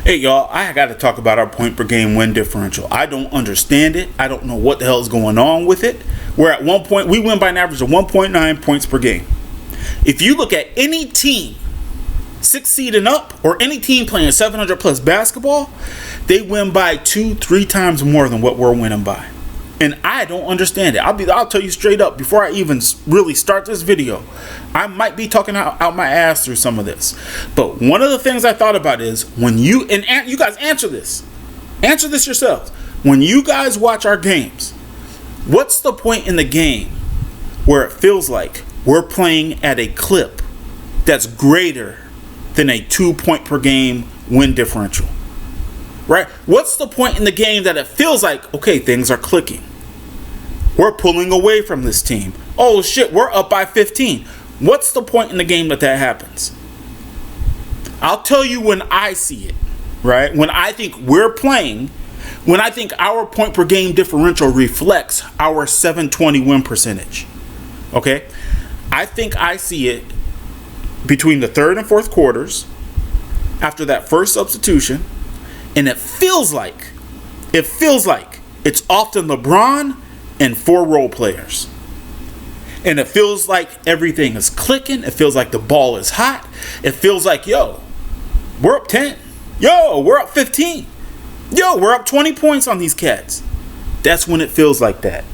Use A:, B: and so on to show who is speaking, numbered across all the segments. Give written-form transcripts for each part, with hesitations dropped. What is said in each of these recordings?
A: Hey y'all, I got to talk about our point per game win differential. I don't understand it. I don't know what the hell is going on with it. We're at 1 point, we win by an average of 1.9 points per game. If you look at any team 6 seed and up, or any team playing 700 plus basketball, they win by 2-3 times more than what we're winning by. And I don't understand it. I'll tell you straight up, before I even really start this video, I might be talking out my ass through some of this. But one of the things I thought about is, when you guys answer this yourselves. When you guys watch our games, what's the point in the game where it feels like we're playing at a clip that's greater than a 2 point per game win differential? Right? What's the point in the game that it feels like, okay, things are clicking? We're pulling away from this team. Oh shit, we're up by 15. What's the point in the game that happens? I'll tell you when I see it, right? When I think we're playing, when I think our point per game differential reflects our 720 win percentage. Okay? I think I see it between the third and fourth quarters, after that first substitution, and it feels like it's often LeBron and 4 role players. And it feels like everything is clicking. It feels like the ball is hot. It feels like, yo, we're up 10. Yo, we're up 15. Yo, we're up 20 points on these cats. That's when it feels like that.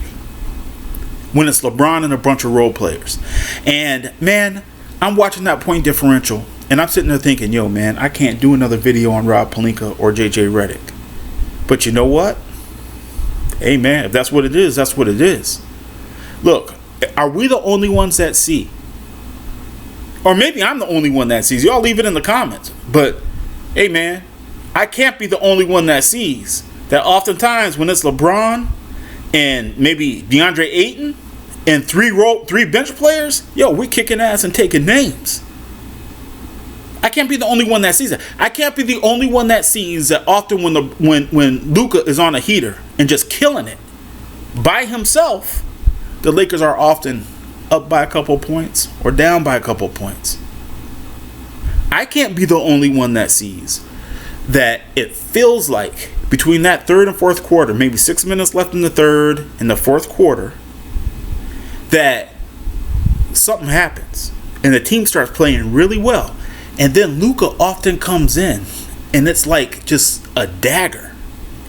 A: When it's LeBron and a bunch of role players. And man, I'm watching that point differential, and I'm sitting there thinking, yo, man, I can't do another video on Pelinka or JJ Redick. But you know what? Hey, man, if that's what it is, that's what it is. Look, are we the only ones that see? Or maybe I'm the only one that sees. Y'all leave it in the comments. But, hey, man, I can't be the only one that sees that oftentimes when it's LeBron and maybe DeAndre Ayton and three bench players, yo, we're kicking ass and taking names. I can't be the only one that sees it. I can't be the only one that sees that often when Luka is on a heater and just killing it by himself, the Lakers are often up by a couple points or down by a couple points. I can't be the only one that sees that it feels like between that third and fourth quarter, maybe 6 minutes left in the third and the fourth quarter, that something happens and the team starts playing really well. And then Luka often comes in, and it's like just a dagger.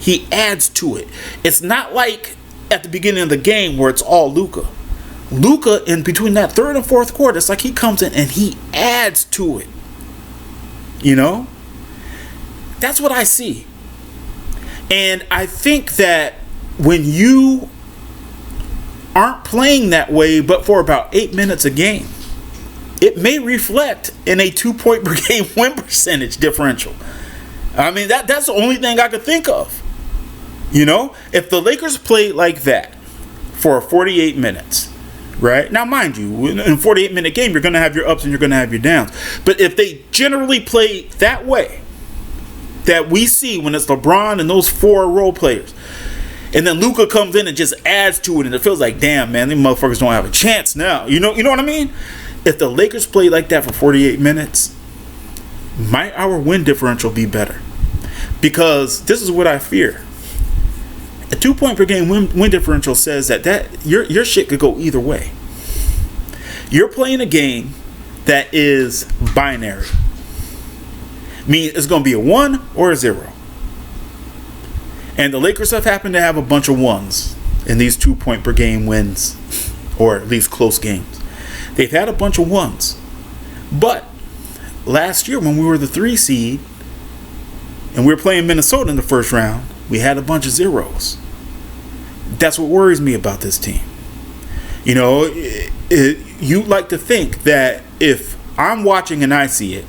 A: He adds to it. It's not like at the beginning of the game where it's all Luka. Luka, in between that third and fourth quarter, it's like he comes in and he adds to it. You know? That's what I see. And I think that when you aren't playing that way but for about 8 minutes a game, it may reflect in a 2 point per game win percentage differential. I mean, that's the only thing I could think of. You know, if the Lakers played like that for 48 minutes, right? Now, mind you, in a 48-minute game, you're going to have your ups and you're going to have your downs. But if they generally play that way, that we see when it's LeBron and those 4 role players, and then Luka comes in and just adds to it, and it feels like, damn, man, these motherfuckers don't have a chance now. You know what I mean? If the Lakers play like that for 48 minutes, might our win differential be better? Because this is what I fear. A 2 point per game win differential says that your shit could go either way. You're playing a game that is binary. Meaning it's going to be a 1 or a 0. And the Lakers have happened to have a bunch of 1s in these 2 point per game wins, or at least close games. They've had a bunch of 1s. But last year when we were the 3 seed and we were playing Minnesota in the first round, we had a bunch of 0s. That's what worries me about this team. You know, you like to think that if I'm watching and I see it,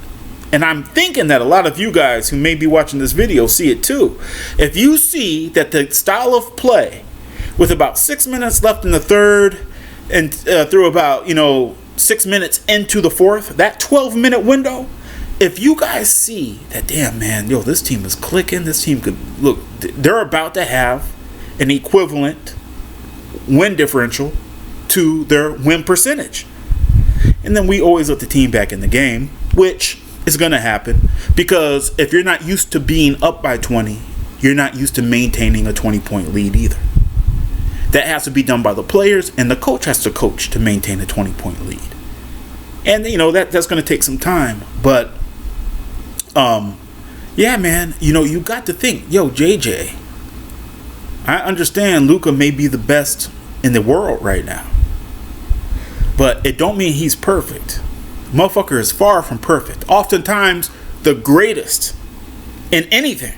A: and I'm thinking that a lot of you guys who may be watching this video see it too. If you see that the style of play with about 6 minutes left in the third and through about 6 minutes into the fourth, that 12-minute window, if you guys see that, damn, man, yo, this team is clicking, this team could look, they're about to have an equivalent win differential to their win percentage, and then we always let the team back in the game, which It's going to happen because if you're not used to being up by 20, you're not used to maintaining a 20-point lead either. That has to be done by the players, and the coach has to coach to maintain a 20-point lead. And that's going to take some time, but yeah, man, you got to think, JJ, I understand Luka may be the best in the world right now, but it don't mean he's perfect. Motherfucker is far from perfect. Oftentimes the greatest in anything,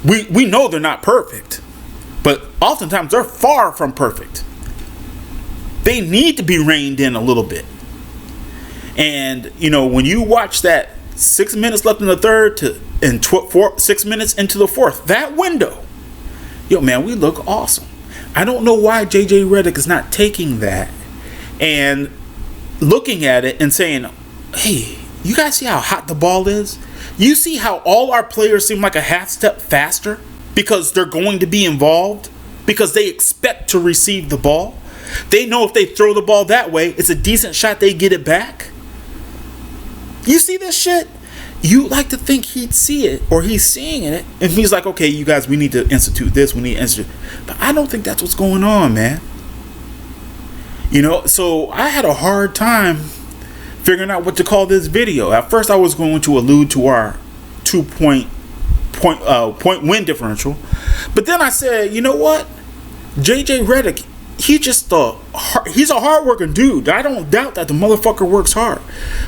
A: we know they're not perfect, but oftentimes they're far from perfect. They need to be reined in a little bit. And when you watch that 6 minutes left in the third and 6 minutes into the fourth, that window, man, we look awesome. I don't know why JJ Redick is not taking that and looking at it and saying, hey, you guys see how hot the ball is? You see how all our players seem like a half step faster because they're going to be involved, because they expect to receive the ball. They know if they throw the ball that way, it's a decent shot they get it back. You see this shit? You like to think he'd see it, or he's seeing it, and he's like, okay, you guys, we need to institute this, we need to institute. But I don't think that's what's going on, man. So I had a hard time figuring out what to call this video. At first, I was going to allude to our 2-point win differential, but then I said, you know what? JJ Redick, he's a hard-working dude. I don't doubt that the motherfucker works hard,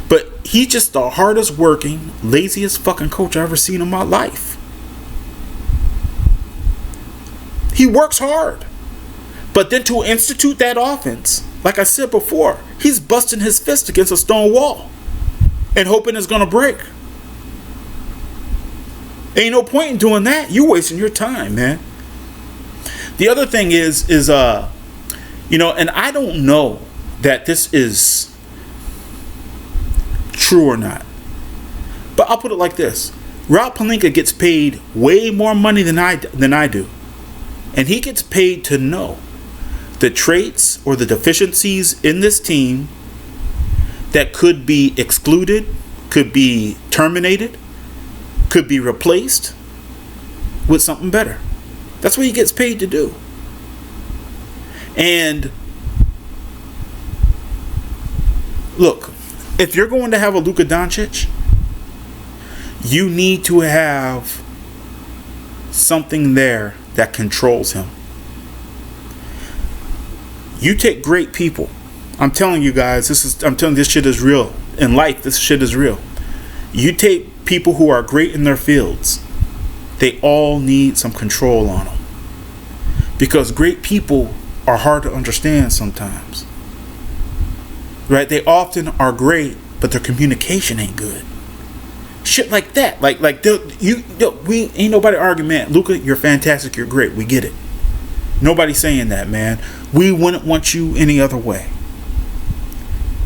A: but he's just the hardest working, laziest fucking coach I've ever seen in my life. He works hard, but then to institute that offense, like I said before, he's busting his fist against a stone wall and hoping it's gonna break. Ain't no point in doing that. You're wasting your time, man. The other thing is and I don't know that this is true or not, but I'll put it like this: Rob Pelinka gets paid way more money than I do, and he gets paid to know the traits or the deficiencies in this team that could be excluded, could be terminated, could be replaced with something better. That's what he gets paid to do. And look, if you're going to have a Luka Doncic, you need to have something there that controls him. You take great people. I'm telling you guys, this shit is real. In life, this shit is real. You take people who are great in their fields, they all need some control on them. Because great people are hard to understand sometimes. Right? They often are great, but their communication ain't good. Shit like that. We ain't nobody arguing, man. Luka, you're fantastic, you're great. We get it. Nobody's saying that, man. We wouldn't want you any other way.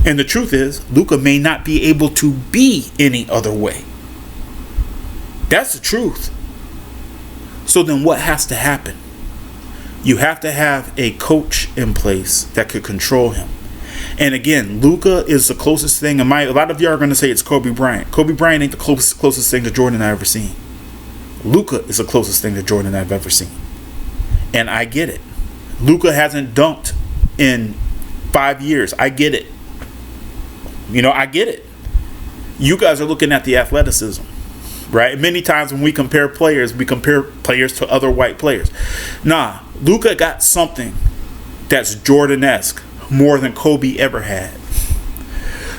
A: And the truth is, Luka may not be able to be any other way. That's the truth. So then what has to happen? You have to have a coach in place that could control him. And again, Luka is the closest thing. A lot of you are going to say it's Kobe Bryant. Kobe Bryant ain't the closest thing to Jordan I've ever seen. Luka is the closest thing to Jordan I've ever seen. And I get it. Luka hasn't dunked in 5 years. I get it. I get it. You guys are looking at the athleticism, right? Many times when we compare players to other white players. Nah, Luka got something that's Jordan-esque more than Kobe ever had.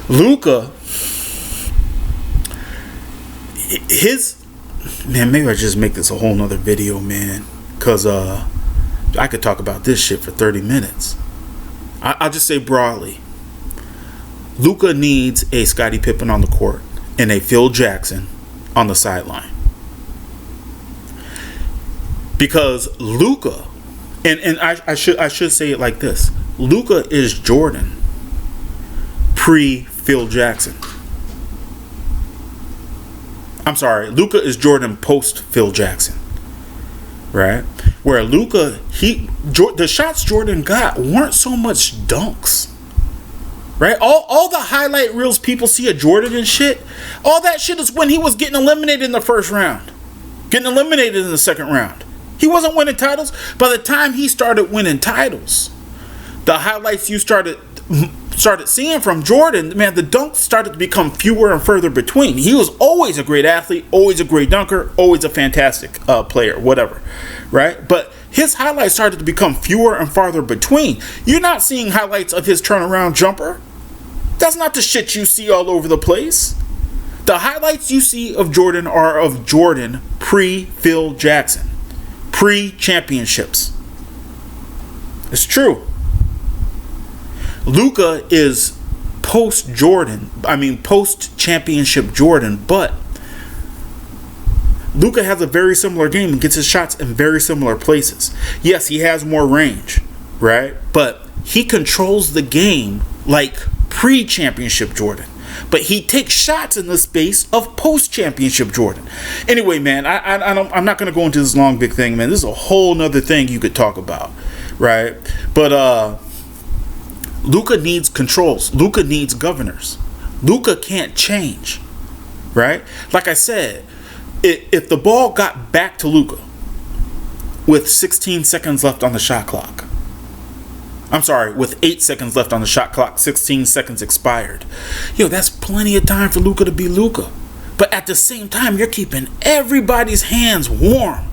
A: Luka, maybe I just make this a whole nother video, man, because I could talk about this shit for 30 minutes. I'll just say broadly, Luka needs a Scottie Pippen on the court and a Phil Jackson on the sideline. Because Luka, and I should say it like this: Luka is Jordan pre Phil Jackson. I'm sorry, Luka is Jordan post Phil Jackson. Right? Where Luka, the shots Jordan got weren't so much dunks. right? All the highlight reels people see of Jordan and shit, all that shit is when he was getting eliminated in the first round, getting eliminated in the second round. He wasn't winning titles. By the time he started winning titles, the highlights you started seeing from Jordan, man, the dunks started to become fewer and further between. He was always a great athlete, always a great dunker, always a fantastic player, whatever, right? But his highlights started to become fewer and farther between. You're not seeing highlights of his turnaround jumper. That's not the shit you see all over the place. The highlights you see of Jordan are of Jordan pre-Phil Jackson, pre-championships. It's true. Luka is post-championship Jordan, but Luka has a very similar game and gets his shots in very similar places. Yes, he has more range, right? But he controls the game like pre-championship Jordan. But he takes shots in the space of post-championship Jordan. Anyway, man, I'm not going to go into this long, big thing, man. This is a whole nother thing you could talk about, right? But Luka needs controls. Luka needs governors. Luka can't change, right? Like I said, if the ball got back to Luka with 16 seconds left on the shot clock, I'm sorry, with 8 seconds left on the shot clock, 16 seconds expired. That's plenty of time for Luka to be Luka. But at the same time, you're keeping everybody's hands warm,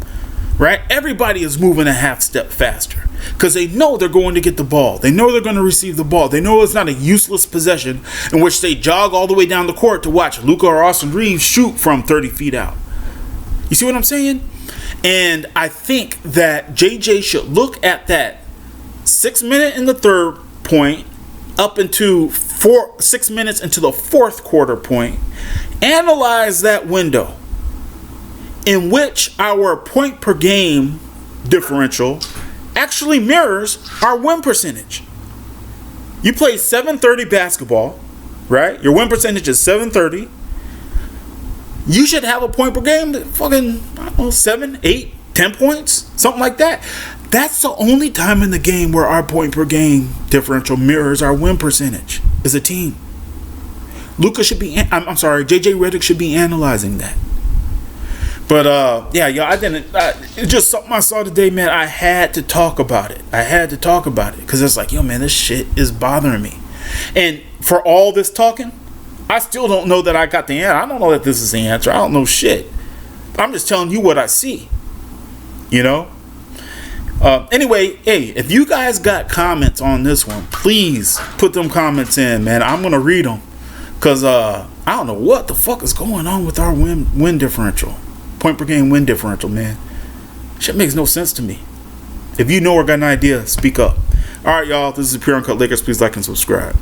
A: right? Everybody is moving a half step faster because they know they're going to get the ball. They know they're going to receive the ball. They know it's not a useless possession in which they jog all the way down the court to watch Luka or Austin Reeves shoot from 30 feet out. You see what I'm saying? And I think that JJ should look at that 6 minute in the third point up into 6 minutes into the fourth quarter point. Analyze that window in which our point per game differential actually mirrors our win percentage. You play 730 basketball, right? Your win percentage is 730. You should have a point per game that fucking, 7, 8, 10 points, something like that. That's the only time in the game where our point per game differential mirrors our win percentage as a team. JJ Redick should be analyzing that. But it's just something I saw today, man. I had to talk about it. Because it's like, man, this shit is bothering me. And for all this talking, I still don't know that I got the answer. I don't know that this is the answer. I don't know shit. I'm just telling you what I see. Anyway, hey, if you guys got comments on this one, please put them comments in, man. I'm going to read them. Because I don't know what the fuck is going on with our win differential. Point per game win differential, man. Shit makes no sense to me. If you know or got an idea, speak up. All right, y'all. This is Pure Uncut Lakers. Please like and subscribe.